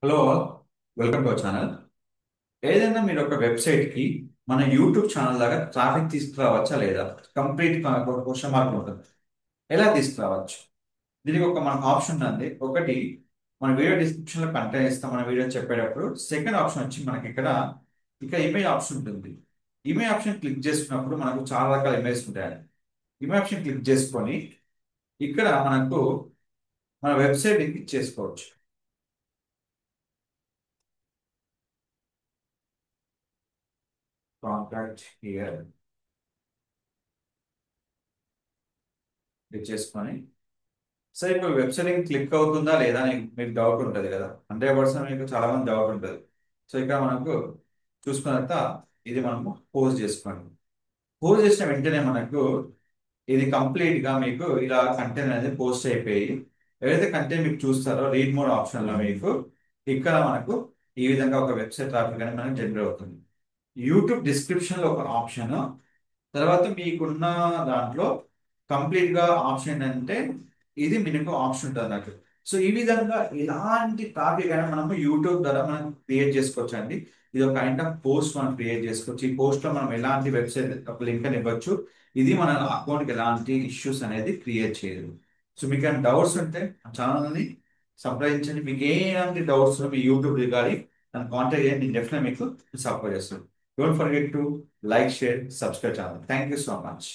Hello all, welcome to our channel. ఏదైనా మీరు ఒక వెబ్సైట్ కి మన యూట్యూబ్ ఛానల్ లాగా ట్రాఫిక్ తీసుకురావచ్చా లేదా? కంప్లీట్ క్వశ్చన్ మార్క్ ఉంటుంది. ఎలా తీసుకురావచ్చు? దీనికి ఒక మనకు ఆప్షన్ ఉంది. ఒకటి, మన వీడియో డిస్క్రిప్షన్ లో కంటెంట్ ఇస్తాం మన వీడియో చెప్పేటప్పుడు. సెకండ్ ఆప్షన్ వచ్చి మనకి ఇక్కడ ఇమేజ్ ఆప్షన్ ఉంటుంది. ఇమేజ్ ఆప్షన్ క్లిక్ చేసుకున్నప్పుడు మనకు చాలా రకాల ఇమేజ్ ఉంటాయి. ఇమేజ్ ఆప్షన్ క్లిక్ చేసుకొని ఇక్కడ మనకు మన వెబ్సైట్ లింక్ చేసుకోవచ్చు. కాంటాక్ట్ హియర్ క్లిక్ చేసుకొని, సరే ఇప్పుడు వెబ్సైట్ క్లిక్ అవుతుందా లేదా అని మీకు డౌట్ ఉంటుంది కదా. 100% మీకు చాలా మంది డౌట్ ఉంటుంది. సో ఇక్కడ మనకు చూసుకున్న తర్వాత ఇది మనము పోస్ట్ చేసుకోండి. పోస్ట్ చేసిన వెంటనే మనకు ఇది కంప్లీట్ గా మీకు ఇలా కంటెంట్ అనేది పోస్ట్ అయిపోయి, ఏదైతే కంటెంట్ మీకు చూస్తారో రీడ్ మోడ్ ఆప్షన్ లో మీకు ఇక్కడ మనకు ఈ విధంగా ఒక వెబ్సైట్ ట్రాఫిక్ అనేది మనకు జనరేట్ అవుతుంది. యూట్యూబ్ డిస్క్రిప్షన్ లో ఒక ఆప్షన్, తర్వాత మీకున్న దాంట్లో కంప్లీట్ గా ఆప్షన్ అంటే ఇది మీకు ఆప్షన్ ఉంటుంది నాకు. సో ఈ విధంగా ఎలాంటి టాపిక్ అయినా మనము యూట్యూబ్ ద్వారా మనం క్రియేట్ చేసుకోవచ్చు అండి. ఇది ఒక కైండ్ ఆఫ్ పోస్ట్ మనం క్రియేట్ చేసుకోవచ్చు. ఈ పోస్ట్ లో మనం ఎలాంటి వెబ్సైట్ ఒక లింక్ అని ఇవ్వచ్చు. ఇది మన అకౌంట్ కి ఎలాంటి ఇష్యూస్ అనేది క్రియేట్ చేయదు. సో మీకు ఏమైనా డౌట్స్ ఉంటే ఛానల్ ని సంప్రదించండి. మీకు ఎలాంటి డౌట్స్ మీ యూట్యూబ్ రిగార్డింగ్ నన్ను కాంటాక్ట్ చేయండి. నేను డెఫినెట్ మీకు సపోర్ట్ చేస్తాను. Don't forget to like, share, subscribe channel. Thank you so much.